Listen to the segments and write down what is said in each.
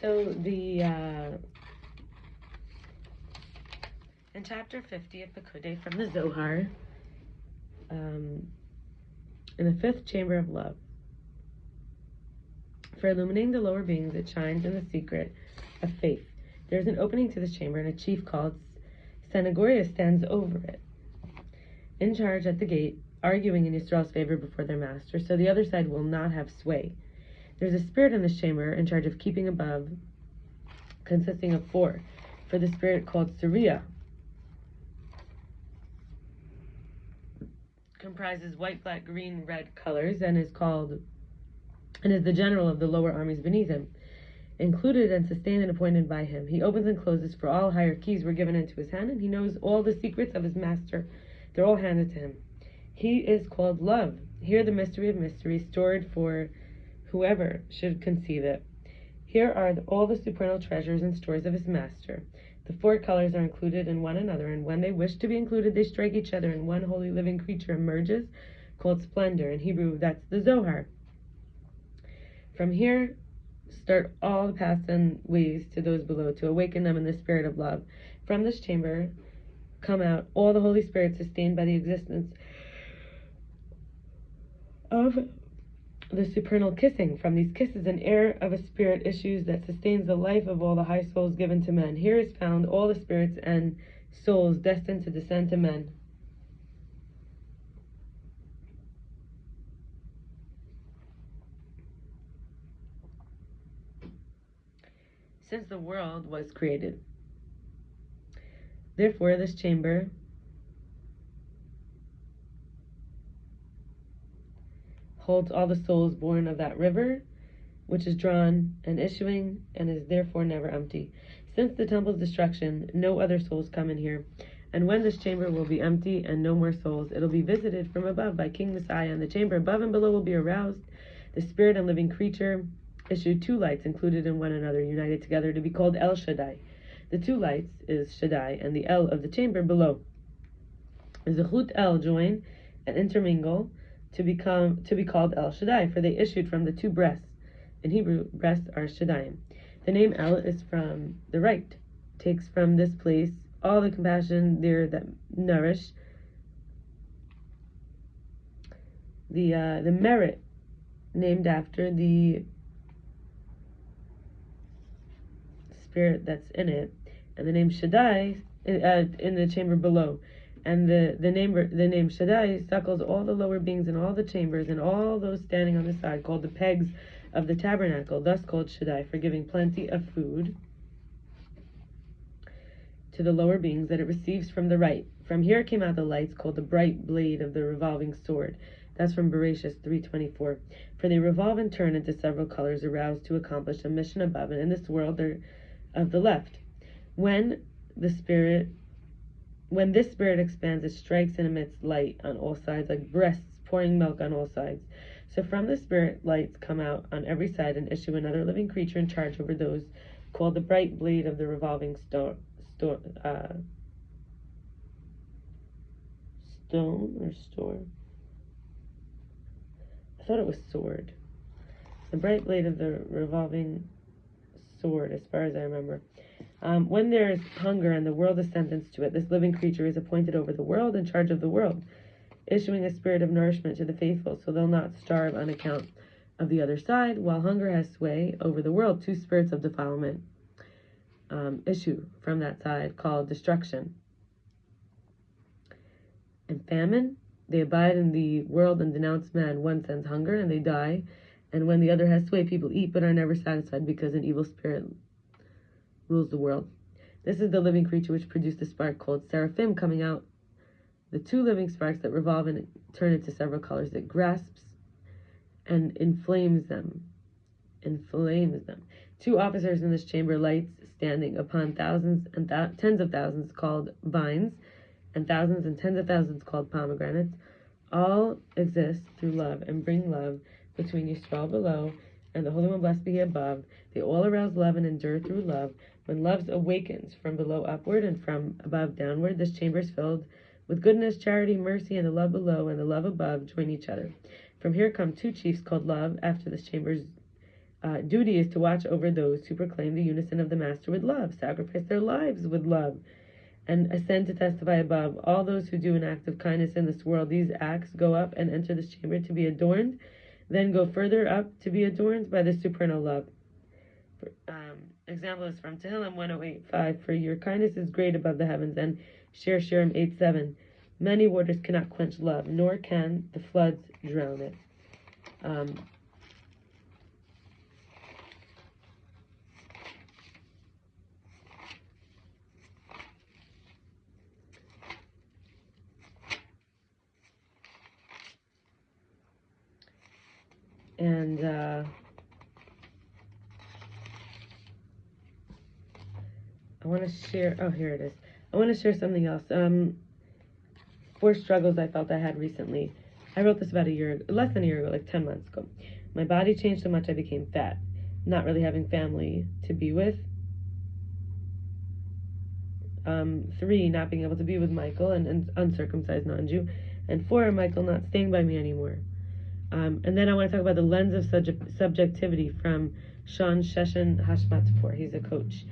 So in chapter 50 of Pekudei from the Zohar, in the fifth chamber of love, for illuminating the lower beings, it shines in the secret of faith. There is an opening to this chamber, and a chief called Senagoria stands over it, in charge at the gate, arguing in Yisrael's favor before their master, so the other side will not have sway. There's a spirit in this chamber in charge of keeping above, consisting of four. For the spirit called Surya comprises white, black, green, red colors, and is the general of the lower armies beneath him, included and sustained and appointed by him. He opens and closes, for all higher keys were given into his hand, and he knows all the secrets of his master. They're all handed to him. He is called love. Here the mystery of mysteries, stored for whoever should conceive it. Here are all the supernal treasures and stores of his master. The four colors are included in one another, and when they wish to be included, they strike each other, and one holy living creature emerges, called splendor. In Hebrew, that's the Zohar. From here start all the paths and ways to those below, to awaken them in the spirit of love. From this chamber come out all the Holy Spirit, sustained by the existence of the supernal kissing. From these kisses, an air of a spirit issues that sustains the life of all the high souls given to men. Here is found all the spirits and souls destined to descend to men. Since the world was created. Therefore, this chamber holds all the souls born of that river, which is drawn and issuing, and is therefore never empty. Since the temple's destruction, no other souls come in here. And when this chamber will be empty and no more souls, it'll be visited from above by King Messiah, and the chamber above and below will be aroused. The spirit and living creature issue two lights included in one another, united together to be called El Shaddai. The two lights is Shaddai, and the El of the chamber below. Zechut El join and intermingle to be called El Shaddai, for they issued from the two breasts. In Hebrew, breasts are Shaddaiim. The name El is from the right, takes from this place all the compassion there that nourish the merit named after the spirit that's in it, and the name Shaddai in the chamber below. And the name Shaddai suckles all the lower beings in all the chambers, and all those standing on the side, called the pegs of the tabernacle, thus called Shaddai, for giving plenty of food to the lower beings that it receives from the right. From here came out the lights, called the bright blade of the revolving sword. That's from Bereshit 3:24. For they revolve and turn into several colors, aroused to accomplish a mission above, and in this world they're of the left. When this spirit expands, it strikes and emits light on all sides, like breasts pouring milk on all sides. So from the spirit, lights come out on every side and issue another living creature in charge over those, called the bright blade of the revolving stone or store. I thought it was sword. The bright blade of the revolving sword, as far as I remember. When there is hunger and the world is sentenced to it, this living creature is appointed over the world, in charge of the world, issuing a spirit of nourishment to the faithful, so they'll not starve on account of the other side. While hunger has sway over the world, two spirits of defilement issue from that side, called destruction and famine. They abide in the world and denounce man. One sends hunger and they die, and when the other has sway, people eat but are never satisfied, because an evil spirit rules the world. This is the living creature which produced the spark called seraphim, coming out the two living sparks that revolve and turn into several colors. It grasps and inflames them. Two officers in this chamber, lights standing upon thousands and tens of thousands, called vines, and thousands and tens of thousands, called pomegranates, all exist through love and bring love between Yisrael below and the Holy One blessed be He above. They all arouse love and endure through love. When love awakens from below upward and from above downward, this chamber is filled with goodness, charity, mercy, and the love below and the love above join each other. From here come two chiefs called love after this chamber's duty is to watch over those who proclaim the unison of the Master with love, sacrifice their lives with love, and ascend to testify above. All those who do an act of kindness in this world, these acts go up and enter this chamber to be adorned, then go further up to be adorned by the supernal love. Example is from Tehillim 108:5. For your kindness is great above the heavens, and Shir Shirim 8:7. Many waters cannot quench love, nor can the floods drown it. And I want to share, oh, here it is. I want to share something else. 4 struggles I felt I had recently. I wrote this about less than a year ago, like 10 months ago. My body changed so much I became fat, not really having family to be with. 3, not being able to be with Michael, and uncircumcised non-Jew. And 4, Michael not staying by me anymore. And then I want to talk about the lens of subjectivity from Sean Sheshan Hashmatpur. He's a coach.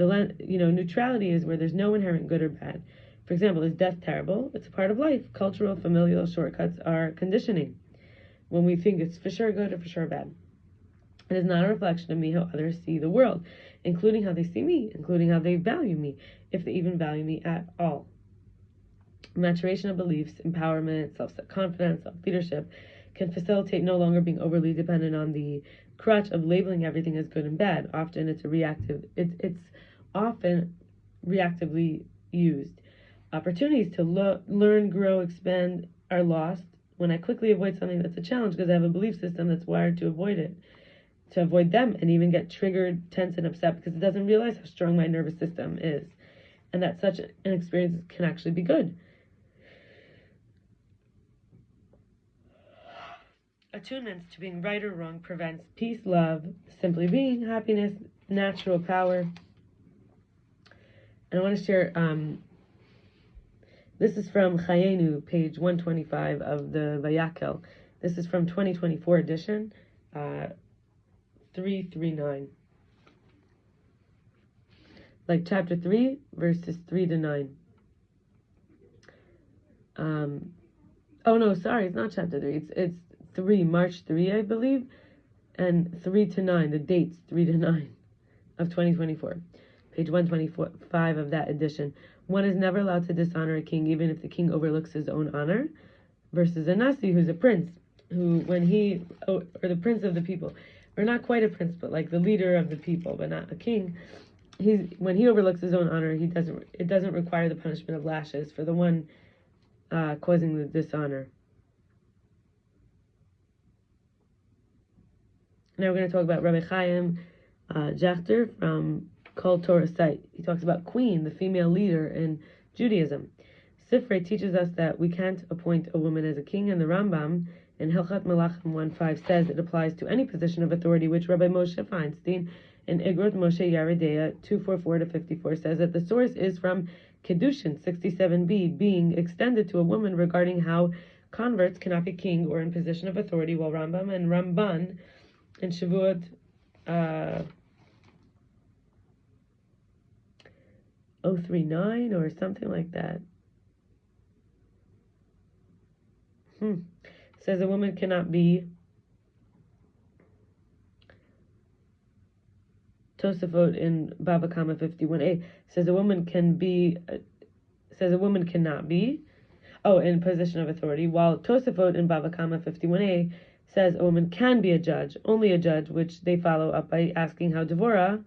Neutrality is where there's no inherent good or bad. For example, is death terrible? It's a part of life. Cultural, familial shortcuts are conditioning. When we think it's for sure good or for sure bad. It is not a reflection of me how others see the world, including how they see me, including how they value me, if they even value me at all. Maturation of beliefs, empowerment, self-confidence, self-leadership can facilitate no longer being overly dependent on the crutch of labeling everything as good and bad. Often it's often reactively used. Opportunities to learn, grow, expand are lost when I quickly avoid something that's a challenge because I have a belief system that's wired to avoid it, to avoid them, and even get triggered, tense, and upset because it doesn't realize how strong my nervous system is, and that such an experience can actually be good. Attunements to being right or wrong prevents peace, love, simply being, happiness, natural power. And I want to share, this is from Chayenu, page 125 of the Vayakel. This is from 2024 edition, 339. Like chapter 3, verses 3 to 9. Oh no, sorry, it's not chapter 3, it's 3, March 3, I believe, and 3 to 9, the dates 3 to 9 of 2024, page 125 of that edition. One is never allowed to dishonor a king, even if the king overlooks his own honor, versus a Nasi, who's a prince, or the prince of the people, or not quite a prince, but like the leader of the people, but not a king. When he overlooks his own honor, it doesn't require the punishment of lashes for the one causing the dishonor. Now we're going to talk about Rabbi Chaim Jachter from Kol Torah site. He talks about Queen, the female leader in Judaism. Sifrei teaches us that we can't appoint a woman as a king, and the Rambam in Hilchot Melachim 1:5 says it applies to any position of authority, which Rabbi Moshe Feinstein in Igrot Moshe Yaredea 244-54 says that the source is from Kedushin 67b, being extended to a woman regarding how converts cannot be king or in position of authority, while Rambam and Ramban in Shavuot 039 or something like that says a woman cannot be Tosafot in Baba Kama 51a says a woman cannot be in position of authority, while Tosafot in Baba Kama 51a says a woman can be a judge, only a judge, which they follow up by asking how Devorah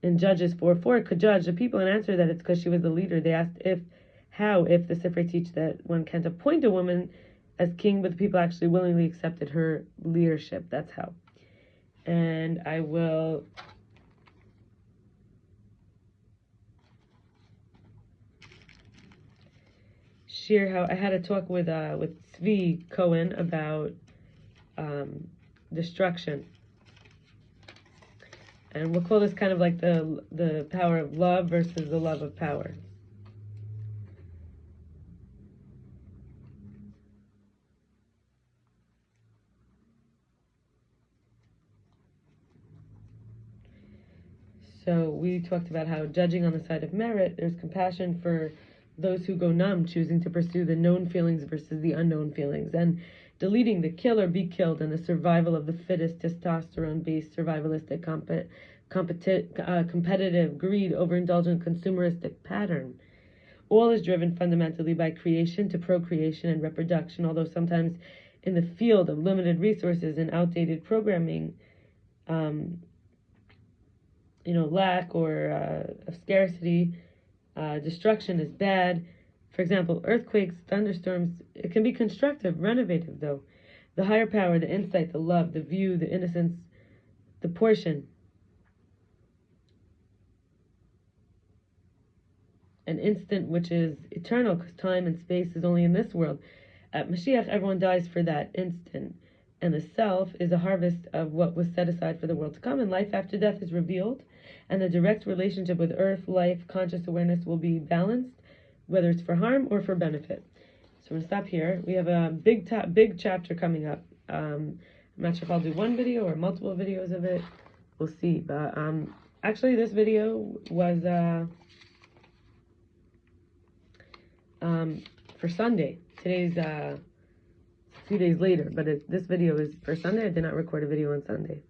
in Judges 4:4 could judge the people, and answer that it's because she was the leader. They asked if the Sifrei teach that one can't appoint a woman as king, but the people actually willingly accepted her leadership. That's how. And I will share how I had a talk with Tzvi Cohen about destruction, and we'll call this kind of like the power of love versus the love of power. So we talked about how judging on the side of merit, there's compassion for those who go numb, choosing to pursue the known feelings versus the unknown feelings, and deleting the kill or be killed and the survival of the fittest, testosterone-based, survivalistic, competitive, greed, overindulgent, consumeristic pattern. All is driven fundamentally by creation to procreation and reproduction, although sometimes in the field of limited resources and outdated programming, lack or of scarcity, destruction is bad. For example, earthquakes, thunderstorms, it can be constructive, renovative though. The higher power, the insight, the love, the view, the innocence, the portion. An instant which is eternal because time and space is only in this world. At Mashiach, everyone dies for that instant. And the self is a harvest of what was set aside for the world to come. And life after death is revealed. And the direct relationship with earth, life, conscious awareness will be balanced, whether it's for harm or for benefit. So I'm going to stop here. We have a big chapter coming up. I'm not sure if I'll do one video or multiple videos of it. We'll see. But actually, this video was for Sunday. Today's 2 days later, but this video is for Sunday. I did not record a video on Sunday.